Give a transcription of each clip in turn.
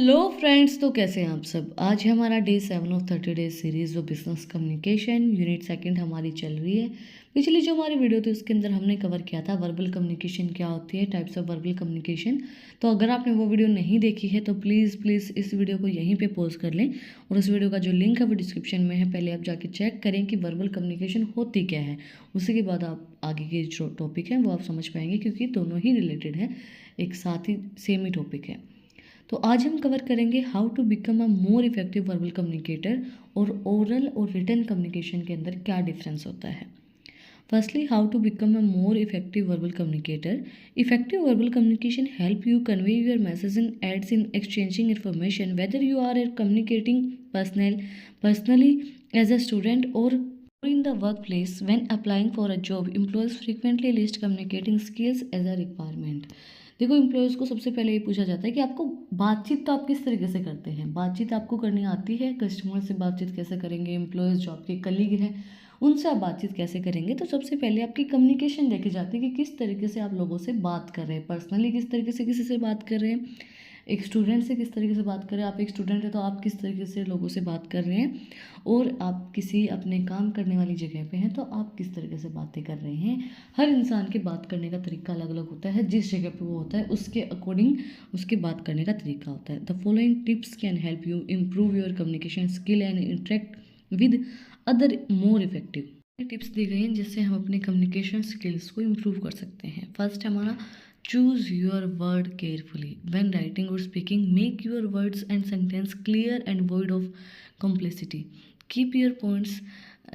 Hello friends, तो कैसे हैं आप सब। आज है हमारा day 7 of 30 days series of business communication. Unit second हमारी चल रही है। पिछली जो हमारी वीडियो थी उसके अंदर हमने कवर किया था वर्बल कम्युनिकेशन क्या होती है, टाइप्स ऑफ वर्बल कम्युनिकेशन। तो अगर आपने वो वीडियो नहीं देखी है तो प्लीज़ इस वीडियो को यहीं पे पॉज कर लें और उस वीडियो का जो लिंक है वो डिस्क्रिप्शन में है। पहले आप जाके चेक करें कि वर्बल कम्युनिकेशन होती क्या है, उसी के बाद आप आगे के जो टॉपिक हैं वो आप समझ पाएंगे, क्योंकि दोनों ही रिलेटेड हैं, एक साथ ही सेम ही टॉपिक है। तो आज हम कवर करेंगे how to become a more effective verbal communicator और ओरल और रिटन कम्युनिकेशन के अंदर क्या डिफरेंस होता है। Firstly, how to become a more effective verbal communicator. Effective verbal communication help you convey your message in aids in exchanging information whether you are communicating personally as a student or in the workplace. When applying for a job, employers frequently list communicating skills as a requirement. देखो, employees को सबसे पहले ये पूछा जाता है कि आपको बातचीत तो आप किस तरीके से करते हैं, बातचीत आपको करनी आती है, कस्टमर से बातचीत कैसे करेंगे, एम्प्लॉयज़ जो आपके कलीग हैं उनसे आप बातचीत कैसे करेंगे। तो सबसे पहले आपकी कम्युनिकेशन देखी जाती है कि किस तरीके से आप लोगों से बात कर रहे हैं, पर्सनली किस तरीके से किसी से बात कर रहे हैं, एक स्टूडेंट से किस तरीके से बात कर रहे हैं। आप एक स्टूडेंट है तो आप किस तरीके से लोगों से बात कर रहे हैं, और आप किसी अपने काम करने वाली जगह पे हैं तो आप किस तरीके से बातें कर रहे हैं। हर इंसान के बात करने का तरीका अलग अलग होता है, जिस जगह पे वो होता है उसके अकॉर्डिंग उसके बात करने का तरीका होता है। The following tips can help you improve your communication skill and interact with other more effective. Tips दी गई हैं जिससे हम अपने कम्युनिकेशन स्किल्स को इम्प्रूव कर सकते हैं। फर्स्ट हमारा choose your word carefully when writing और speaking. Make your words and sentence clear and void of complexity. Keep your points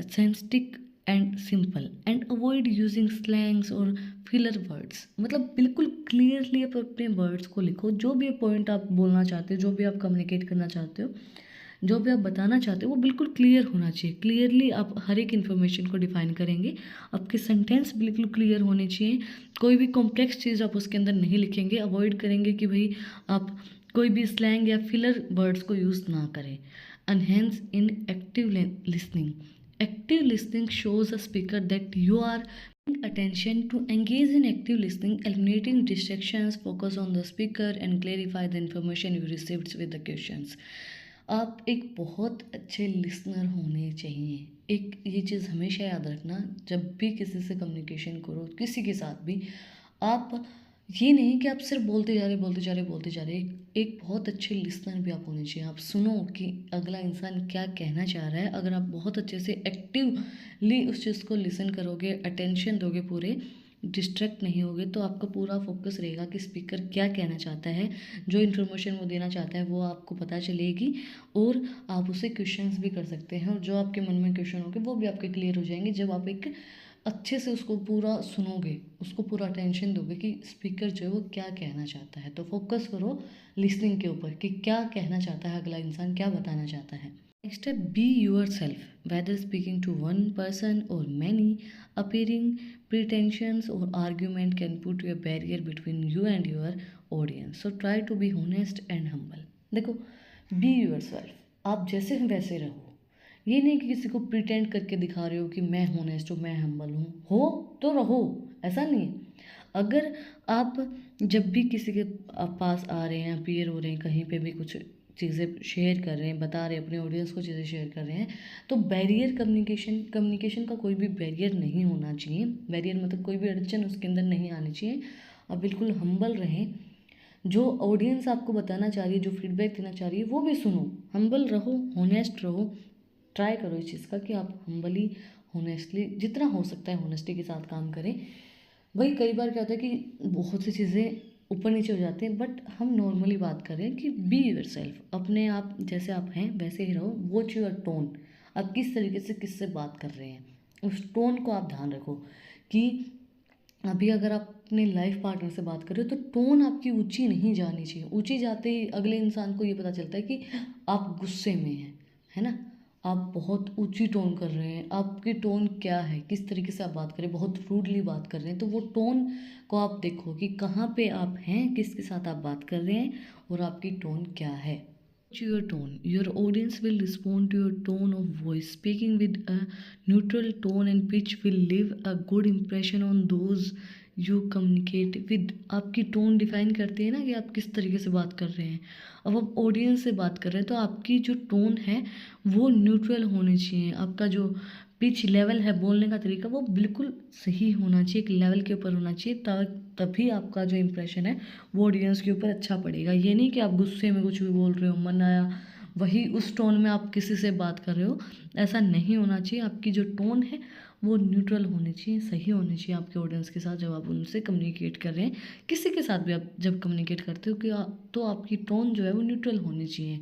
sensitive and simple and avoid using slangs और filler words. मतलब बिल्कुल clearly आप अपने words को लिखो, जो भी पॉइंट आप बोलना चाहते हो, जो भी आप कम्युनिकेट करना चाहते हो, जो भी आप बताना चाहते हो वो बिल्कुल क्लियर होना चाहिए। क्लियरली आप हर एक इन्फॉर्मेशन को डिफाइन करेंगे, आपके सेंटेंस बिल्कुल क्लियर होने चाहिए, कोई भी कॉम्प्लेक्स चीज़ आप उसके अंदर नहीं लिखेंगे। अवॉइड करेंगे कि भाई आप कोई भी स्लैंग या फिलर वर्ड्स को यूज़ ना करें। Enhance in active listening. Active listening shows a speaker that you are paying attention. To engage in active listening, eliminating distractions, focus on the speaker and clarify the information you received with the questions. आप एक बहुत अच्छे listener होने चाहिए। एक ये चीज़ हमेशा याद रखना, जब भी किसी से कम्युनिकेशन करो, किसी के साथ भी, आप ये नहीं कि आप सिर्फ बोलते जा रहे। एक बहुत अच्छे लिसनर भी आप होने चाहिए। आप सुनो कि अगला इंसान क्या कहना चाह रहा है। अगर आप बहुत अच्छे से एक्टिवली उस चीज़ को लिसन करोगे, अटेंशन दोगे, पूरे डिस्ट्रैक्ट नहीं होगे, तो आपका पूरा फोकस रहेगा कि स्पीकर क्या कहना चाहता है, जो इन्फॉर्मेशन वो देना चाहता है वो आपको पता चलेगी, और आप उससे क्वेश्चंस भी कर सकते हैं, और जो आपके मन में क्वेश्चन होंगे वो भी आपके क्लियर हो जाएंगे जब आप एक अच्छे से उसको पूरा सुनोगे, उसको पूरा अटेंशन दोगे कि स्पीकर जो है वो क्या कहना चाहता है। तो फोकस करो लिसनिंग के ऊपर कि क्या कहना चाहता है अगला इंसान, क्या बताना चाहता है। नेक्स्ट है be your self whether speaking to one person और many. Appearing pretensions or argument can put a barrier between you and your audience, so try to be honest and humble. देखो, be yourself, आप जैसे हैं वैसे रहो। ये नहीं कि किसी को प्रिटेंड करके दिखा रहे हो कि मैं होनेस्ट हूँ, मैं हम्बल हूँ, हो तो रहो, ऐसा नहीं है। अगर आप जब भी किसी के पास आ रहे हैं, अपीयर हो रहे हैं, कहीं पे भी कुछ चीज़ें शेयर कर रहे हैं, बता रहे हैं, अपने ऑडियंस को चीज़ें शेयर कर रहे हैं, तो बैरियर कम्युनिकेशन का कोई भी बैरियर नहीं होना चाहिए। बैरियर मतलब कोई भी अड़चन उसके अंदर नहीं आनी चाहिए। आप बिल्कुल हम्बल रहें, जो ऑडियंस आपको बताना चाह रही है, जो फीडबैक देना चाह रही है वो भी सुनो, हम्बल रहो, होनेस्ट रहो। ट्राई करो इस चीज़ का कि आप हम्बली, होनेस्टली, जितना हो सकता है होनेस्टी के साथ काम करें। वही कई बार क्या होता है कि बहुत सी चीज़ें ऊपर नीचे हो जाते हैं, बट हम नॉर्मली बात कर रहे हैं कि बी योर सेल्फ, अपने आप जैसे आप हैं वैसे ही रहो। वॉच योर टोन, आप किस तरीके से किससे बात कर रहे हैं, उस टोन को आप ध्यान रखो। कि अभी अगर आप अपने लाइफ पार्टनर से बात कर रहे हो तो टोन आपकी ऊंची नहीं जानी चाहिए। ऊंची जाते ही अगले इंसान को ये पता चलता है कि आप गुस्से में हैं, है ना, आप बहुत ऊंची टोन कर रहे हैं। आपकी टोन क्या है, किस तरीके से आप बात करें, बहुत रूडली बात कर रहे हैं, तो वो टोन को आप देखो कि कहाँ पे आप हैं, किसके साथ आप बात कर रहे हैं, और आपकी टोन क्या है। Your tone. Your audience will respond to your tone of voice. Speaking with a neutral tone and pitch will leave a good impression on those you communicate with, आपकी टोन डिफाइन करती है ना कि आप किस तरीके से बात कर रहे हैं। अब आप ऑडियंस से बात कर रहे हैं तो आपकी जो टोन है वो न्यूट्रल होनी चाहिए। आपका जो पिच लेवल है, बोलने का तरीका, वो बिल्कुल सही होना चाहिए, एक लेवल के ऊपर होना चाहिए, तभी आपका जो इम्प्रेशन है वो ऑडियंस के ऊपर अच्छा पड़ेगा। ये नहीं कि आप गुस्से में कुछ भी बोल रहे हो, मन आया वही उस टोन में आप किसी से बात कर रहे हो, ऐसा नहीं होना चाहिए। आपकी जो टोन है वो न्यूट्रल होनी चाहिए, सही होनी चाहिए आपके ऑडियंस के साथ जब आप उनसे कम्युनिकेट कर रहे हैं। किसी के साथ भी आप जब कम्युनिकेट करते हो तो आपकी टोन जो है वो न्यूट्रल होनी चाहिए,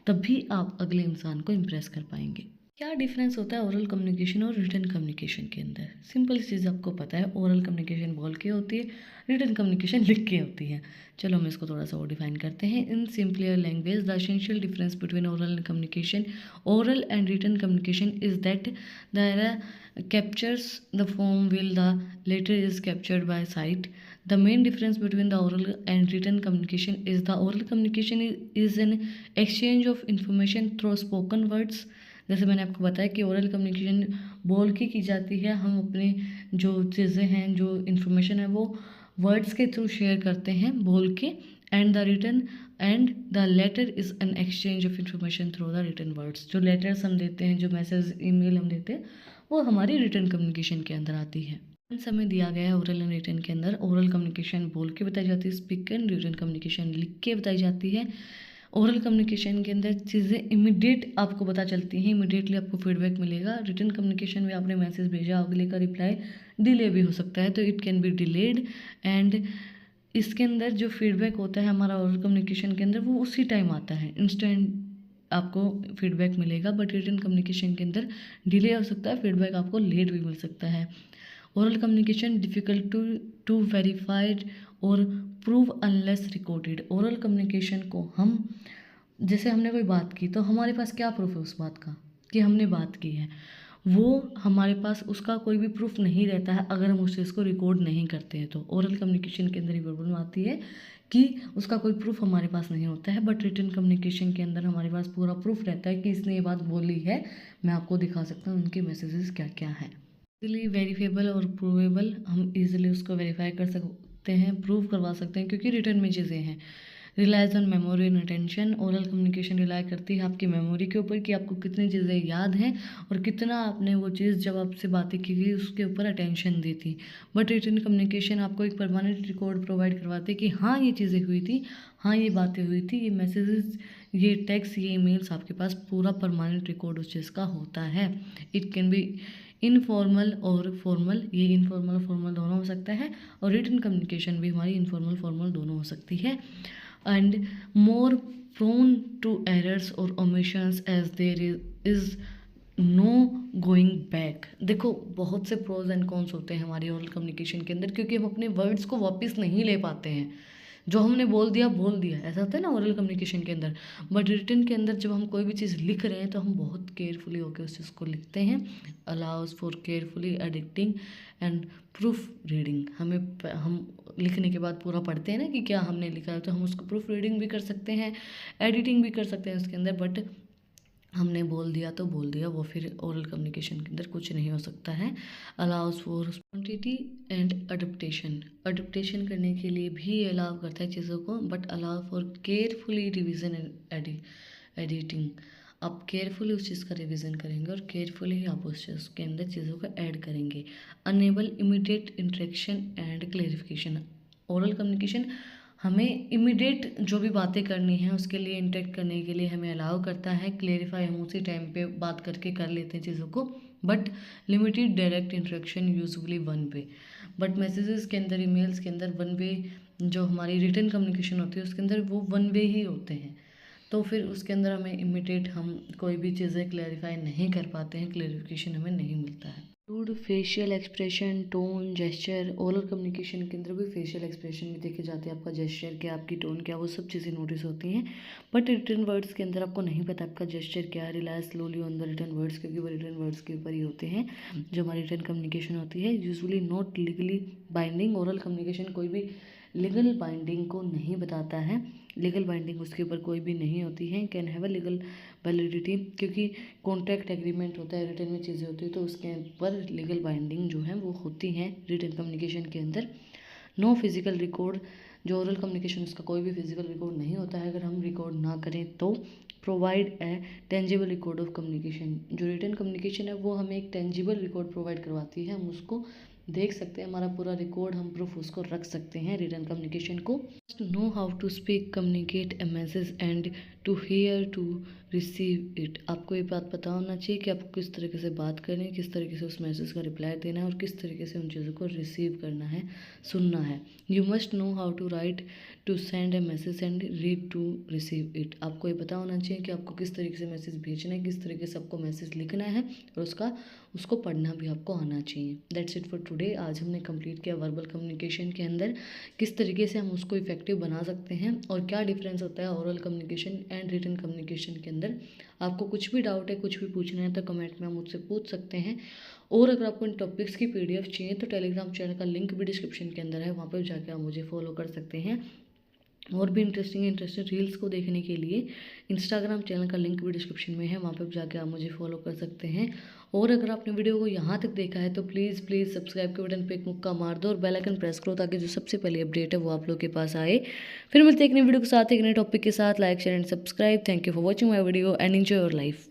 तभी आप अगले इंसान को इम्प्रेस कर पाएंगे। क्या डिफरेंस होता है ओरल कम्युनिकेशन और रिटन कम्युनिकेशन के अंदर? सिंपल चीज़ आपको पता है, ओरल कम्युनिकेशन बोल के होती है, रिटन कम्युनिकेशन लिख के होती है। चलो हम इसको थोड़ा सा और डिफाइन करते हैं। In simpler language, the essential difference between oral communication, oral and written communication is that the captures the form while the latter is captured by sight. The main difference between the oral and written communication is the oral communication is an exchange of information through spoken words. जैसे मैंने आपको बताया कि oral communication बोल के की जाती है, हम अपनी जो चीज़ें हैं, जो इन्फॉर्मेशन है वो वर्ड्स के थ्रू शेयर करते हैं बोल के। And the letter is an exchange of information through the written words. जो लेटर्स हम देते हैं, जो मैसेज ईमेल हम देते हैं, वो हमारी रिटन कम्युनिकेशन के अंदर आती है। समय दिया गया है ओरल एंड रिटन के अंदर। ओरल कम्युनिकेशन बोल के बताई जाती है, स्पीक एंड रिटन कम्युनिकेशन लिख के बताई जाती है। ओरल कम्युनिकेशन के अंदर चीज़ें इमीडिएट आपको पता चलती हैं, इमीडिएटली आपको फीडबैक मिलेगा। रिटन कम्युनिकेशन में आपने मैसेज भेजा, अगले का रिप्लाई डिले भी हो सकता है, तो it can be delayed. And इसके अंदर जो फीडबैक होता है हमारा ओरल कम्युनिकेशन के अंदर, वो उसी टाइम आता है, इंस्टेंट आपको फीडबैक मिलेगा। बट रिटन कम्युनिकेशन के अंदर डिले हो सकता है, फीडबैक आपको लेट भी मिल सकता है। Oral communication difficult to verified और prove unless recorded. Oral communication को हम, जैसे हमने कोई बात की तो हमारे पास क्या प्रूफ है उस बात का कि हमने बात की है, वो हमारे पास उसका कोई भी प्रूफ नहीं रहता है अगर हम उस चीज़ को रिकॉर्ड नहीं करते हैं। तो ओरल कम्युनिकेशन के अंदर ये प्रॉब्लम आती है कि उसका कोई प्रूफ हमारे पास नहीं होता है। बट रिटन कम्युनिकेशन के अंदर हमारे पास पूरा प्रूफ रहता है कि इसने ये बात बोली है, मैं आपको दिखा सकता हूँ उनके मैसेजेस क्या क्या है। इजीली वेरीफेबल और प्रूवेबल, हम इजीली उसको वेरीफाई कर सकते हैं, प्रूव करवा सकते हैं, क्योंकि रिटर्न में चीज़ें हैं। Relies on memory and attention, oral communication rely करती है आपकी मेमोरी के ऊपर कि आपको कितनी चीज़ें याद हैं और कितना आपने वो चीज़ जब आपसे बातें की गई उसके ऊपर अटेंशन दी थी। बट रिटन कम्युनिकेशन आपको एक परमानेंट रिकॉर्ड प्रोवाइड करवाते कि हाँ ये चीज़ें हुई थी, हाँ ये बातें हुई थी, ये मैसेजेस, ये टेक्स्ट, ये ईमेल्स, आपके पास पूरा परमानेंट रिकॉर्ड उस चीज़ का होता है। इट कैन बी इनफॉर्मल और फॉर्मल, ये इनफॉर्मल और फॉर्मल दोनों हो सकता है, और रिटन कम्युनिकेशन भी हमारी इनफॉर्मल फॉर्मल दोनों हो सकती है। And more prone to errors और omissions as there is no going back. देखो बहुत से प्रोज एंड कॉन्स होते हैं हमारी ओरल कम्युनिकेशन के अंदर, क्योंकि हम अपने वर्ड्स को वापस नहीं ले पाते हैं, जो हमने बोल दिया ऐसा होता है ना ओरल कम्युनिकेशन के अंदर। बट रिटन के अंदर जब हम कोई भी चीज़ लिख रहे हैं तो हम बहुत केयरफुली होकर उस चीज़ को लिखते हैं। Allows for carefully editing and proof reading, हम लिखने के बाद पूरा पढ़ते हैं ना कि क्या हमने लिखा है, तो हम उसको प्रूफ रीडिंग भी कर सकते हैं, एडिटिंग भी कर सकते हैं उसके अंदर। बट हमने बोल दिया तो बोल दिया, वो फिर ओरल कम्युनिकेशन के अंदर कुछ नहीं हो सकता है। Allows for quantity and adaptation, adaptation करने के लिए भी अलाउ करता है चीज़ों को। But allow for carefully revision and editing, आप केयरफुली उस चीज़ का रिवीजन करेंगे और केयरफुली आप उस चीज़ के अंदर चीज़ों को ऐड करेंगे। Enable immediate interaction and clarification, oral communication हमें इमीडिएट जो भी बातें करनी है उसके लिए, इंटरेक्ट करने के लिए हमें अलाउ करता है। क्लेरिफाई हम उसी टाइम पे बात करके कर लेते हैं चीज़ों को। But limited direct interaction, usually one way. But messages के अंदर, ईमेल्स के अंदर वन वे, जो हमारी रिटन कम्युनिकेशन होती है उसके अंदर वो वन वे ही होते हैं। तो फिर उसके अंदर हमें इमीडिएट हम कोई भी चीज़ें क्लैरिफाई नहीं कर पाते हैं, क्लैरिफिकेशन हमें नहीं मिलता है। टूड facial expression, tone, gesture, oral communication के अंदर भी फेशियल एक्सप्रेशन भी देखे जाते हैं, आपका जेस्चर क्या, आपकी टोन क्या, वो सब चीज़ें नोटिस होती हैं। बट रिटन वर्ड्स के अंदर आपको नहीं पता आपका जेस्चर क्या है। Rely slowly on the written words, क्योंकि वो रिटन वर्ड्स के ऊपर ही होते हैं जो हमारी रिटन कम्युनिकेशन होती है। Usually not legally binding oral communication कोई भी लीगल बाइंडिंग को नहीं बताता है। लीगल बाइंडिंग उसके ऊपर कोई भी नहीं होती है, can have a legal validity, क्योंकि कॉन्ट्रैक्ट एग्रीमेंट होता है, रिटर्न में चीज़ें होती है, तो उसके ऊपर लीगल बाइंडिंग जो है वो होती हैं रिटन कम्युनिकेशन के अंदर। नो फिजिकल रिकॉर्ड, जो ओरल कम्युनिकेशन उसका कोई भी फिजिकल रिकॉर्ड नहीं होता है, अगर हम रिकॉर्ड ना करें तो। Provide a tangible record of communication, जो रिटन कम्युनिकेशन है वो हमें एक टेंजिबल रिकॉर्ड प्रोवाइड करवाती है, हम उसको देख सकते हैं, हमारा पूरा रिकॉर्ड, हम प्रूफ उसको रख सकते हैं रिटन कम्युनिकेशन को। Know how to speak communicate a message and to hear to receive it, आपको ये बात पता होना चाहिए कि आपको किस तरीके से बात करनी है, किस तरीके से उस मैसेज का रिप्लाई देना है और किस तरीके से उन चीज़ों को रिसीव करना है, सुनना है। You must know how to write to send a message and read to receive it, आपको ये पता होना चाहिए कि आपको किस तरीके से मैसेज भेजना है, किस तरीके से आपको मैसेज लिखना है और उसको पढ़ना भी आपको आना चाहिए। That's it for today. आज हमने कंप्लीट किया वर्बल कम्युनिकेशन के अंदर किस तरीके से हम उसको इफेक्टिव बना सकते हैं और क्या डिफरेंस होता है oral communication and written communication के अंदर। आपको कुछ भी डाउट है, कुछ भी पूछना है तो कमेंट में आप मुझसे पूछ सकते हैं। और अगर आपको इन टॉपिक्स की PDF चाहिए तो टेलीग्राम चैनल का लिंक भी डिस्क्रिप्शन के अंदर है, वहाँ पर जाकर आप मुझे फॉलो कर सकते हैं। और भी इंटरेस्टिंग रील्स को देखने के लिए इंस्टाग्राम चैनल का लिंक भी डिस्क्रिप्शन में है, वहाँ पर जाकर आप मुझे फॉलो कर सकते हैं। और अगर आपने वीडियो को यहाँ तक देखा है तो प्लीज़ सब्सक्राइब के बटन पे एक मुक्का मार दो और बेल आइकन प्रेस करो, ताकि जो सबसे पहली अपडेट है वो आप लोग के पास आए। फिर मिलते हैं एक नई वीडियो के साथ, एक नए टॉपिक के साथ। Like share and subscribe. Thank you for watching my video and enjoy your life.